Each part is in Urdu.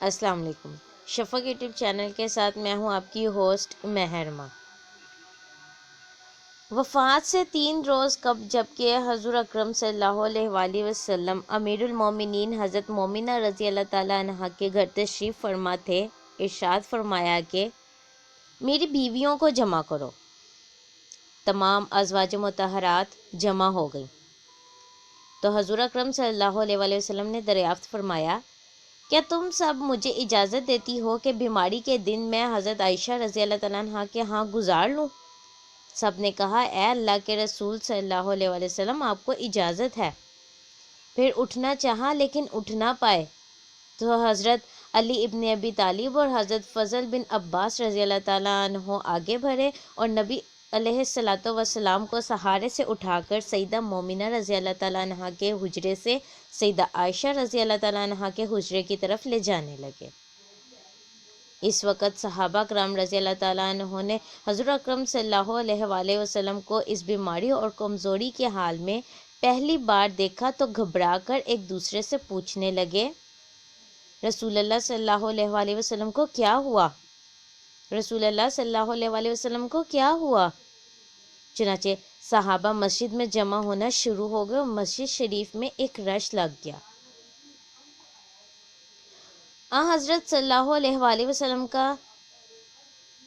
السلام علیکم۔ شفق یوٹیوب چینل کے ساتھ میں ہوں آپ کی ہوسٹ مہرما۔ وفات سے 3 روز قبل جبکہ حضور اکرم صلی اللہ علیہ وآلہ وسلم امیر المومنین حضرت مومنہ رضی اللہ تعالیٰ عنہ کے گھر تشریف فرما تھے، ارشاد فرمایا کہ میری بیویوں کو جمع کرو۔ تمام ازواج مطہرات جمع ہو گئیں تو حضور اکرم صلی اللہ علیہ وآلہ وسلم نے دریافت فرمایا، کیا تم سب مجھے اجازت دیتی ہو کہ بیماری کے دن میں حضرت عائشہ رضی اللہ تعالیٰ عنہ کے ہاں گزار لوں؟ سب نے کہا، اے اللہ کے رسول صلی اللہ علیہ وآلہ وسلم، آپ کو اجازت ہے۔ پھر اٹھنا چاہا لیکن اٹھ نہ پائے تو حضرت علی ابن ابی طالب اور حضرت فضل بن عباس رضی اللہ تعالیٰ عنہ آگے بڑھے اور نبی علیہ الصلوۃ والسلام کو سہارے سے اٹھا کر سیدہ مومنہ رضی اللہ تعالیٰ عنہ کے حجرے سے سیدہ عائشہ رضی اللہ تعالیٰ عنہ کے حجرے کی طرف لے جانے لگے۔ اس وقت صحابہ کرام رضی اللہ تعالیٰ عنہ نے حضور اکرم صلی اللہ علیہ وآلہ وسلم کو اس بیماری اور کمزوری کے حال میں پہلی بار دیکھا تو گھبرا کر ایک دوسرے سے پوچھنے لگے، رسول اللہ صلی اللہ علیہ وآلہ وسلم کو کیا ہوا؟ رسول اللہ صلی اللہ علیہ وآلہ وسلم کو کیا ہوا؟ چنانچہ صحابہ مسجد میں جمع ہونا شروع ہو گئے اور مسجد شریف میں ایک رش لگ گیا۔ حضرت صلی اللہ علیہ وآلہ وسلم کا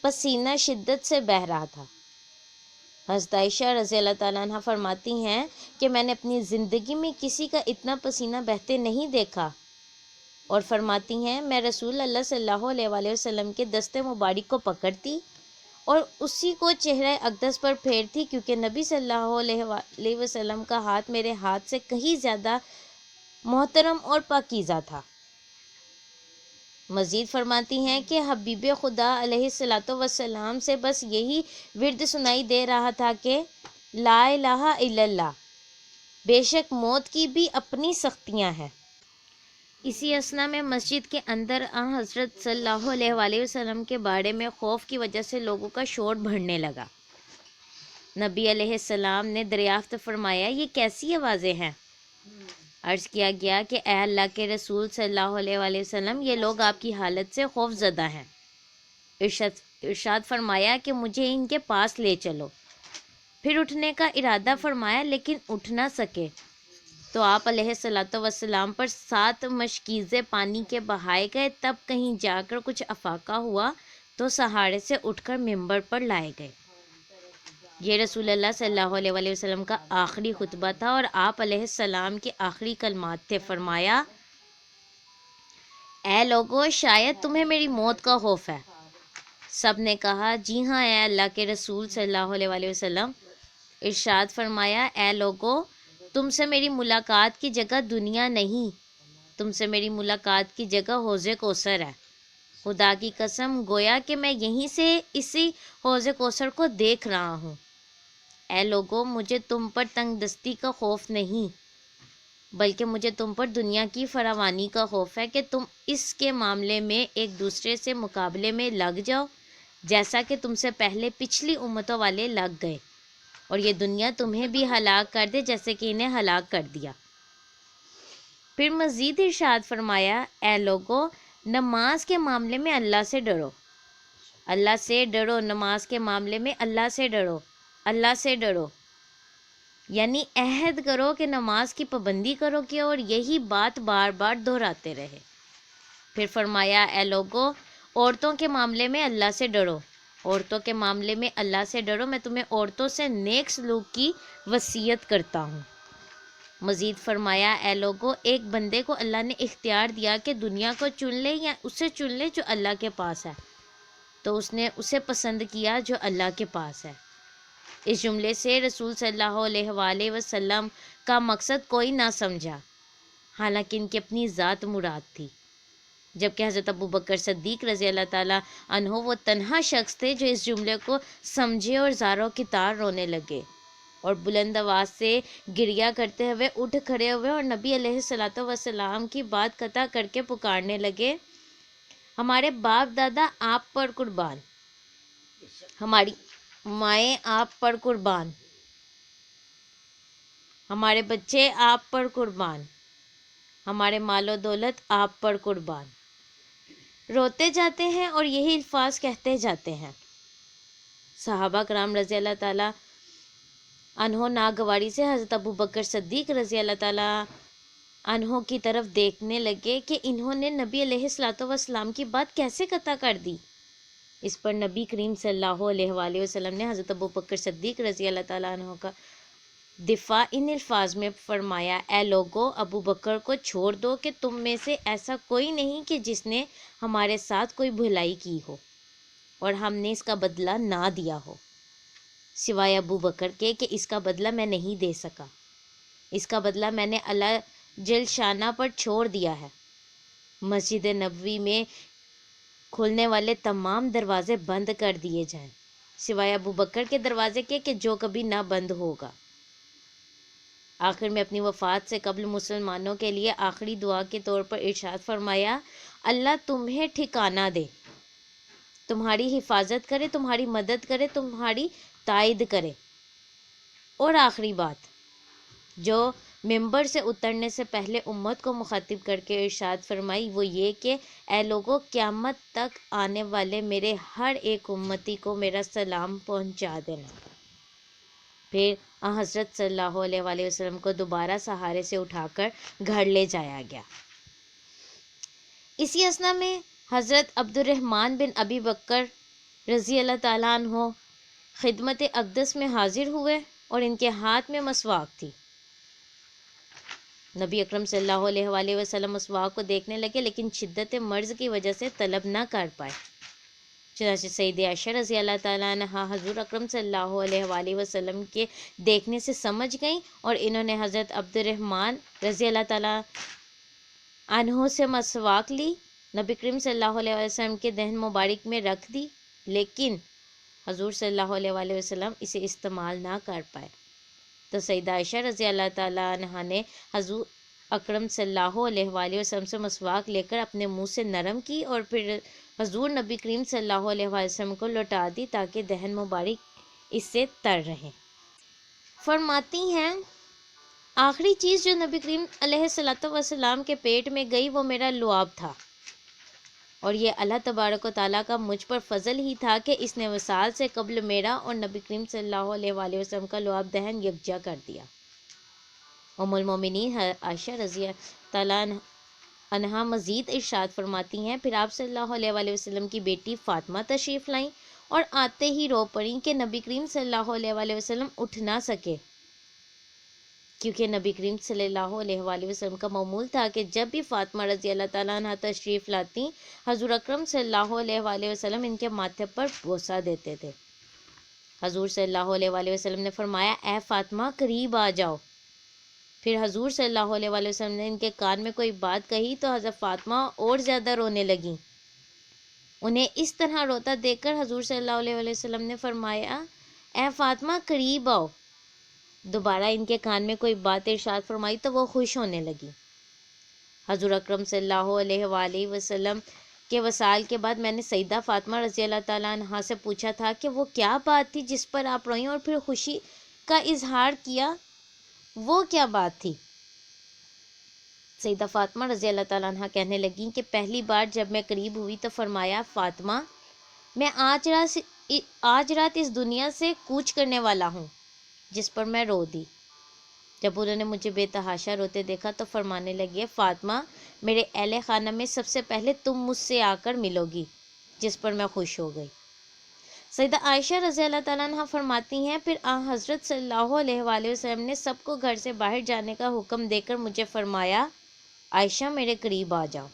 پسینہ شدت سے بہہ رہا تھا۔ حضرت عائشہ رضی اللہ تعالیٰ عنہ فرماتی ہیں کہ میں نے اپنی زندگی میں کسی کا اتنا پسینہ بہتے نہیں دیکھا، اور فرماتی ہیں میں رسول اللہ صلی اللہ علیہ وآلہ وسلم کے دست مبارک کو پکڑتی اور اسی کو چہرہ اقدس پر پھیرتی، کیونکہ نبی صلی اللہ علیہ وآلہ وسلم کا ہاتھ میرے ہاتھ سے کہیں زیادہ محترم اور پاکیزہ تھا۔ مزید فرماتی ہیں کہ حبیب خدا علیہ الصلوۃ والسلام سے بس یہی ورد سنائی دے رہا تھا کہ لا الہ الا اللہ، بے شک موت کی بھی اپنی سختیاں ہیں۔ اسی اثنا میں مسجد کے اندر حضرت صلی اللہ علیہ وآلہ وسلم کے بارے میں خوف کی وجہ سے لوگوں کا شور بڑھنے لگا۔ نبی علیہ السلام نے دریافت فرمایا، یہ کیسی آوازیں ہیں؟ عرض کیا گیا کہ اے اللہ کے رسول صلی اللہ علیہ وآلہ وسلم، یہ لوگ آپ کی حالت سے خوف زدہ ہیں۔ ارشاد فرمایا کہ مجھے ان کے پاس لے چلو۔ پھر اٹھنے کا ارادہ فرمایا لیکن اٹھ نہ سکے تو آپ علیہ الصلوۃ والسلام پر 7 مشکیزے پانی کے بہائے گئے، تب کہیں جا کر کچھ افاقہ ہوا تو سہارے سے اٹھ کر ممبر پر لائے گئے۔ یہ رسول اللہ صلی اللہ علیہ وآلہ وسلم کا آخری خطبہ تھا اور آپ علیہ السلام کے آخری کلمات تھے۔ فرمایا، اے لوگو، شاید تمہیں میری موت کا خوف ہے۔ سب نے کہا، جی ہاں اے اللہ کے رسول صلی اللہ علیہ وآلہ وسلم۔ ارشاد فرمایا، اے لوگو، تم سے میری ملاقات کی جگہ دنیا نہیں، تم سے میری ملاقات کی جگہ حوض کوثر ہے۔ خدا کی قسم، گویا کہ میں یہیں سے اسی حوض کوثر کو دیکھ رہا ہوں۔ اے لوگو، مجھے تم پر تنگ دستی کا خوف نہیں، بلکہ مجھے تم پر دنیا کی فراوانی کا خوف ہے کہ تم اس کے معاملے میں ایک دوسرے سے مقابلے میں لگ جاؤ، جیسا کہ تم سے پہلے پچھلی امتوں والے لگ گئے، اور یہ دنیا تمہیں بھی ہلاک کر دے جیسے کہ انہیں ہلاک کر دیا۔ پھر مزید ارشاد فرمایا، اے لوگو، نماز کے معاملے میں اللہ سے ڈرو، اللہ سے ڈرو، نماز کے معاملے میں اللہ سے ڈرو، اللہ سے ڈرو، یعنی عہد کرو کہ نماز کی پابندی کرو گے اور یہی بات بار بار دہراتے رہے۔ پھر فرمایا، اے لوگو، عورتوں کے معاملے میں اللہ سے ڈرو، عورتوں کے معاملے میں اللہ سے ڈرو، میں تمہیں عورتوں سے نیک سلوک کی وصیت کرتا ہوں۔ مزید فرمایا، اے لوگو، ایک بندے کو اللہ نے اختیار دیا کہ دنیا کو چن لے یا اسے چن لے جو اللہ کے پاس ہے، تو اس نے اسے پسند کیا جو اللہ کے پاس ہے۔ اس جملے سے رسول صلی اللہ علیہ وآلہ وسلم کا مقصد کوئی نہ سمجھا، حالانکہ ان کی اپنی ذات مراد تھی، جبکہ حضرت ابو بکر صدیق رضی اللہ تعالیٰ عنہ وہ تنہا شخص تھے جو اس جملے کو سمجھے اور زاروں کی طرح رونے لگے اور بلند آواز سے گریہ کرتے ہوئے اٹھ کھڑے ہوئے اور نبی علیہ الصلوۃ والسلام کی بات قطع کر کے پکارنے لگے، ہمارے باپ دادا آپ پر قربان، ہماری مائیں آپ پر قربان، ہمارے بچے آپ پر قربان، ہمارے مال و دولت آپ پر قربان۔ روتے جاتے ہیں اور یہی الفاظ کہتے جاتے ہیں۔ صحابہ کرام رضی اللہ تعالیٰ عنہ ناگواری سے حضرت ابو بکر صدیق رضی اللہ تعالیٰ عنہ کی طرف دیکھنے لگے کہ انہوں نے نبی علیہ الصلوۃ والسلام کی بات کیسے قطع کر دی۔ اس پر نبی کریم صلی اللہ علیہ وآلہ وسلم نے حضرت ابو بکر صدیق رضی اللہ تعالیٰ عنہ کا دفاع ان الفاظ میں فرمایا، اے لوگو، ابو بکر کو چھوڑ دو کہ تم میں سے ایسا کوئی نہیں کہ جس نے ہمارے ساتھ کوئی بھلائی کی ہو اور ہم نے اس کا بدلہ نہ دیا ہو، سوائے ابو بکر کے کہ اس کا بدلہ میں نہیں دے سکا۔ اس کا بدلہ میں نے اللہ جل شانہ پر چھوڑ دیا ہے۔ مسجد نبوی میں کھلنے والے تمام دروازے بند کر دیے جائیں، سوائے ابو بکر کے دروازے کے کہ جو کبھی نہ بند ہوگا۔ آخر میں اپنی وفات سے قبل مسلمانوں کے لیے آخری دعا کے طور پر ارشاد فرمایا، اللہ تمہیں ٹھکانہ دے، تمہاری حفاظت کرے، تمہاری مدد کرے، تمہاری تائید کرے۔ اور آخری بات جو ممبر سے اترنے سے پہلے امت کو مخاطب کر کے ارشاد فرمائی وہ یہ کہ اے لوگو، قیامت تک آنے والے میرے ہر ایک امتی کو میرا سلام پہنچا دینا۔ پھر حضرت صلی اللہ علیہ وآلہ وسلم کو دوبارہ سہارے سے اٹھا کر گھر لے جایا گیا۔ اسی اثنا میں حضرت عبد الرحمن بن ابی بکر رضی اللہ تعالیٰ عنہ خدمت اقدس میں حاضر ہوئے اور ان کے ہاتھ میں مسواک تھی۔ نبی اکرم صلی اللہ علیہ وآلہ وسلم مسواک کو دیکھنے لگے لیکن شدت مرض کی وجہ سے طلب نہ کر پائے۔ چنانچہ سیدہ عائشہ رضی اللہ تعالیٰ عنہا حضور اکرم صلی اللہ علیہ وآلہ وسلم کے دیکھنے سے سمجھ گئیں اور انہوں نے حضرت عبد الرحمن رضی اللہ تعالیٰ عنہ سے مسواک لی، نبی کریم صلی اللہ علیہ وسلم کے دہن مبارک میں رکھ دی، لیکن حضور صلی اللہ علیہ وآلہ وسلم اسے استعمال نہ کر پائے۔ تو سیدہ عائشہ رضی اللہ تعالیٰ عنہا نے حضور اکرم صلی اللہ علیہ وآلہ وسلم سے مسواک لے کر اپنے منہ سے نرم کی اور پھر حضور نبی کریم صلی اللہ علیہ وآلہ وسلم کو لوٹا دی تاکہ دہن مبارک اس سے تر رہیں۔ فرماتی ہیں آخری چیز جو نبی کریم علیہ الصلوۃ والسلام کے پیٹ میں گئی وہ میرا لعاب تھا، اور یہ اللہ تبارک و تعالیٰ کا مجھ پر فضل ہی تھا کہ اس نے وصال سے قبل میرا اور نبی کریم صلی اللہ علیہ وآلہ وسلم کا لعاب دہن یکجا کر دیا۔ ام المومنین عائشہ رضی تعالیٰ عنہا مزید ارشاد فرماتی ہیں پھر آپ صلی اللہ علیہ وآلہ وسلم کی بیٹی فاطمہ تشریف لائیں اور آتے ہی رو پڑیں کہ نبی کریم صلی اللہ علیہ وآلہ وسلم اٹھ نہ سکے، کیونکہ نبی کریم صلی اللہ علیہ وآلہ وسلم کا معمول تھا کہ جب بھی فاطمہ رضی اللہ تعالیٰ عنہ تشریف لاتی حضور اکرم صلی اللہ علیہ وآلہ وسلم ان کے ماتھے پر بوسہ دیتے تھے۔ حضور صلی اللہ علیہ وآلہ وسلم نے فرمایا اے فاطمہ قریب آ جاؤ۔ پھر حضور صلی اللہ علیہ وآلہ وسلم نے ان کے کان میں کوئی بات کہی تو حضرت فاطمہ اور زیادہ رونے لگیں۔ انہیں اس طرح روتا دیکھ کر حضور صلی اللہ علیہ وآلہ وسلم نے فرمایا اے فاطمہ قریب آؤ۔ دوبارہ ان کے کان میں کوئی بات ارشاد فرمائی تو وہ خوش ہونے لگی۔ حضور اکرم صلی اللہ علیہ وآلہ وسلم کے وصال کے بعد میں نے سیدہ فاطمہ رضی اللہ تعالیٰ عنہا سے پوچھا تھا کہ وہ کیا بات تھی جس پر آپ روئیں اور پھر خوشی کا اظہار کیا، وہ کیا بات تھی؟ سیدہ فاطمہ رضی اللہ تعالیٰ عنہ کہنے لگیں کہ پہلی بار جب میں قریب ہوئی تو فرمایا فاطمہ میں آج رات اس دنیا سے کوچ کرنے والا ہوں، جس پر میں رو دی۔ جب انہوں نے مجھے بے تحاشا روتے دیکھا تو فرمانے لگے فاطمہ میرے اہل خانہ میں سب سے پہلے تم مجھ سے آ کر ملو گی، جس پر میں خوش ہو گئی۔ سیدہ عائشہ رضی اللہ تعالیٰ عنہ فرماتی ہیں پھر حضرت صلی اللہ علیہ وآلہ وسلم نے سب کو گھر سے باہر جانے کا حکم دے کر مجھے فرمایا عائشہ میرے قریب آ جاؤ۔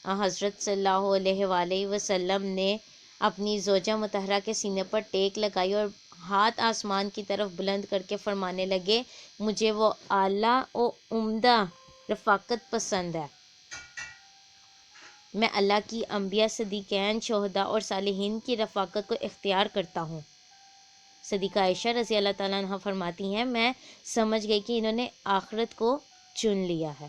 حضرت صلی اللہ علیہ وآلہ وسلم نے اپنی زوجہ مطہرہ کے سینے پر ٹیک لگائی اور ہاتھ آسمان کی طرف بلند کر کے فرمانے لگے مجھے وہ اعلیٰ و عمدہ رفاقت پسند ہے، میں اللہ کی انبیاء، صدیقین، شہداء اور صالحین کی رفاقت کو اختیار کرتا ہوں۔ صدیقہ عائشہ رضی اللہ تعالیٰ عنہ فرماتی ہیں میں سمجھ گئی کہ انہوں نے آخرت کو چن لیا ہے۔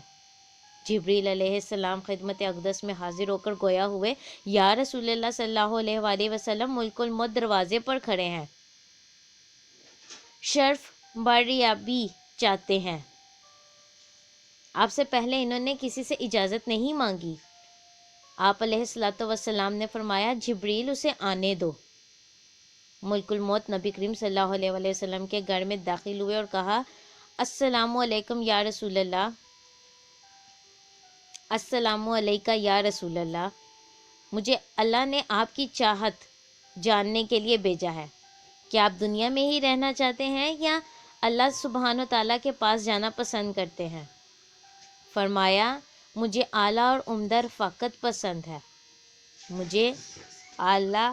جبریل علیہ السلام خدمت اقدس میں حاضر ہو کر گویا ہوئے یا رسول اللہ صلی اللہ علیہ وآلہ وسلم ملک الموت دروازے پر کھڑے ہیں، شرف باریابی چاہتے ہیں۔ آپ سے پہلے انہوں نے کسی سے اجازت نہیں مانگی، آپ علیہ الصلوۃ والسلام نے فرمایا جبریل اسے آنے دو۔ ملک الموت نبی کریم صلی اللہ علیہ وآلہ وسلم کے گھر میں داخل ہوئے اور کہا السلام علیکم یا رسول اللہ، السلام علیکہ یا رسول اللہ، مجھے اللہ نے آپ کی چاہت جاننے کے لیے بھیجا ہے، کیا آپ دنیا میں ہی رہنا چاہتے ہیں یا اللہ سبحانہ و تعالیٰ کے پاس جانا پسند کرتے ہیں؟ فرمایا مجھے اعلیٰ اور عمدہ رفاقت پسند ہے، مجھے اعلیٰ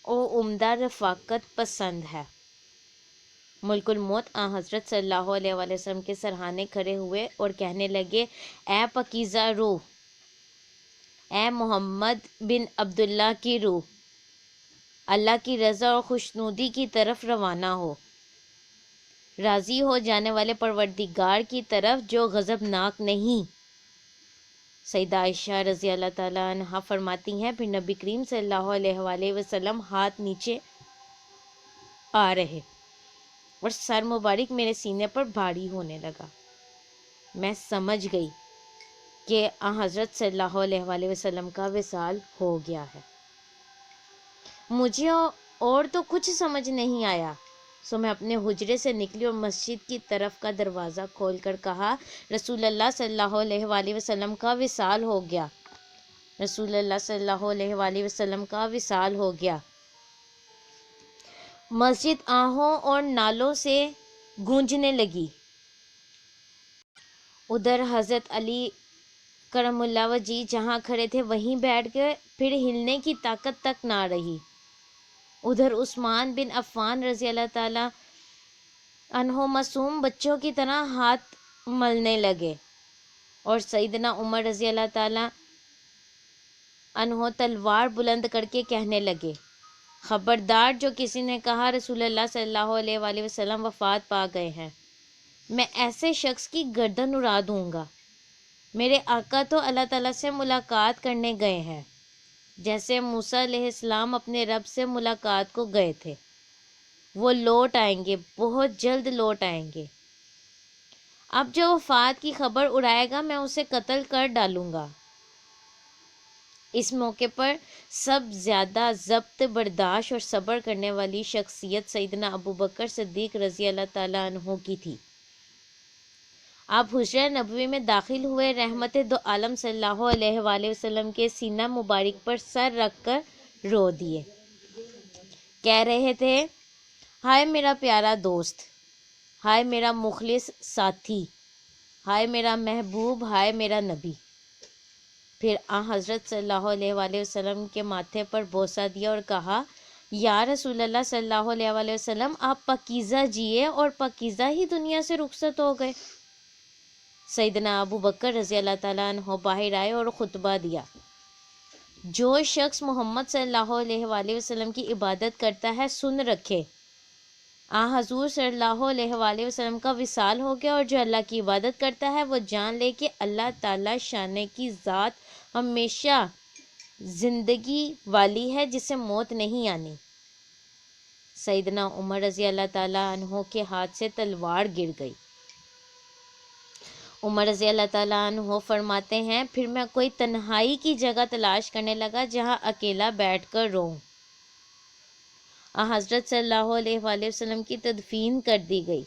و عمدہ رفاقت پسند ہے۔ ملک الموت حضرت صلی اللہ علیہ وآلہ وسلم کے سرہانے کھڑے ہوئے اور کہنے لگے اے پاکیزہ روح، اے محمد بن عبداللہ کی روح، اللہ کی رضا اور خوشنودی کی طرف روانہ ہو، راضی ہو جانے والے پروردگار کی طرف جو غضبناک نہیں۔ سیدہ عائشہ رضی اللہ تعالیٰ عنہا فرماتی ہیں پھر نبی کریم صلی اللہ علیہ وآلہ وسلم ہاتھ نیچے آ رہے اور سر مبارک میرے سینے پر بھاری ہونے لگا۔ میں سمجھ گئی کہ حضرت صلی اللہ علیہ وآلہ وسلم کا وصال ہو گیا ہے۔ مجھے اور تو کچھ سمجھ نہیں آیا، سو میں اپنے حجرے سے نکلی اور مسجد کی طرف کا دروازہ کھول کر کہا رسول اللہ صلی اللہ علیہ وآلہ وسلم کا وصال ہو گیا، رسول اللہ صلی اللہ علیہ وآلہ وسلم کا وصال ہو گیا۔ مسجد آہوں اور نالوں سے گونجنے لگی۔ ادھر حضرت علی کرم اللہ وجہ جہاں کھڑے تھے وہیں بیٹھ گئے، پھر ہلنے کی طاقت تک نہ رہی۔ ادھر عثمان بن عفان رضی اللہ تعالیٰ عنہ معصوم بچوں کی طرح ہاتھ ملنے لگے اور سیدنا عمر رضی اللہ تعالیٰ عنہ تلوار بلند کر کے کہنے لگے خبردار جو کسی نے کہا رسول اللہ صلی اللہ علیہ وآلہ وسلم وفات پا گئے ہیں، میں ایسے شخص کی گردن اڑا دوں گا۔ میرے آقا تو اللہ تعالیٰ سے ملاقات کرنے گئے ہیں، جیسے موسیٰ علیہ السلام اپنے رب سے ملاقات کو گئے تھے، وہ لوٹ آئیں گے، بہت جلد لوٹ آئیں گے۔ اب جو وفات کی خبر اڑائے گا میں اسے قتل کر ڈالوں گا۔ اس موقع پر سب زیادہ ضبط برداشت اور صبر کرنے والی شخصیت سیدنا ابو بکر صدیق رضی اللہ تعالیٰ عنہ کی تھی۔ آپ حجرہ نبوی میں داخل ہوئے، رحمت دو عالم صلی اللہ علیہ وآلہ وسلم کے سینہ مبارک پر سر رکھ کر رو دیے، کہہ رہے تھے ہائے میرا پیارا دوست، ہائے میرا مخلص ساتھی، ہائے میرا محبوب، ہائے میرا نبی۔ پھر حضرت صلی اللہ علیہ وآلہ وسلم کے ماتھے پر بوسہ دیا اور کہا یا رسول اللہ صلی اللہ علیہ وآلہ وسلم، آپ پاکیزہ جیے اور پاکیزہ ہی دنیا سے رخصت ہو گئے۔ سیدنا ابو بکر رضی اللہ تعالیٰ عنہ باہر آئے اور خطبہ دیا، جو شخص محمد صلی اللہ علیہ وآلہ وسلم کی عبادت کرتا ہے سن رکھے، حضور صلی اللہ علیہ وآلہ وسلم کا وصال ہو گیا، اور جو اللہ کی عبادت کرتا ہے وہ جان لے کہ اللہ تعالیٰ شان کی ذات ہمیشہ زندگی والی ہے جسے موت نہیں آنی۔ سیدنا عمر رضی اللہ تعالیٰ عنہ کے ہاتھ سے تلوار گر گئی۔ عمر رضی اللہ تعالیٰ عنہ فرماتے ہیں پھر میں کوئی تنہائی کی جگہ تلاش کرنے لگا جہاں اکیلا بیٹھ کر روں۔ حضرت صلی اللہ علیہ وآلہ وسلم کی تدفین کر دی گئی۔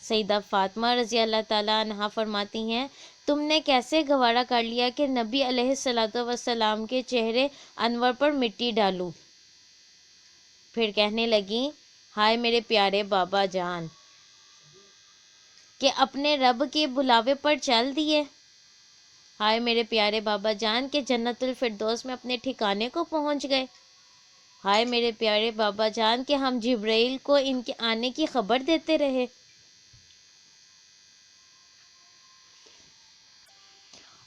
سیدہ فاطمہ رضی اللہ تعالیٰ عنہا فرماتی ہیں تم نے کیسے گوارا کر لیا کہ نبی علیہ الصلوۃ والسلام کے چہرے انور پر مٹی ڈالوں؟ پھر کہنے لگیں ہائے میرے پیارے بابا جان، کہ اپنے رب کے بلاوے پر چل دیے، ہائے میرے پیارے بابا جان کہ جنت الفردوس میں اپنے ٹھکانے کو پہنچ گئے، ہائے میرے پیارے بابا جان کہ ہم جبرائیل کو ان کے آنے کی خبر دیتے رہے۔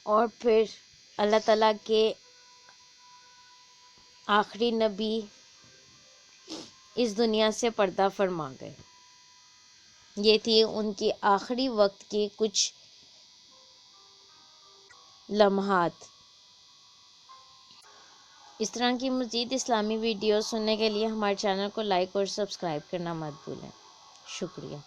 اور پھر اللہ تعالیٰ کے آخری نبی اس دنیا سے پردہ فرما گئے۔ یہ تھی ان کی آخری وقت کی کچھ لمحات۔ اس طرح کی مزید اسلامی ویڈیوز سننے کے لیے ہمارے چینل کو لائک اور سبسکرائب کرنا مت بھولیں۔ شکریہ۔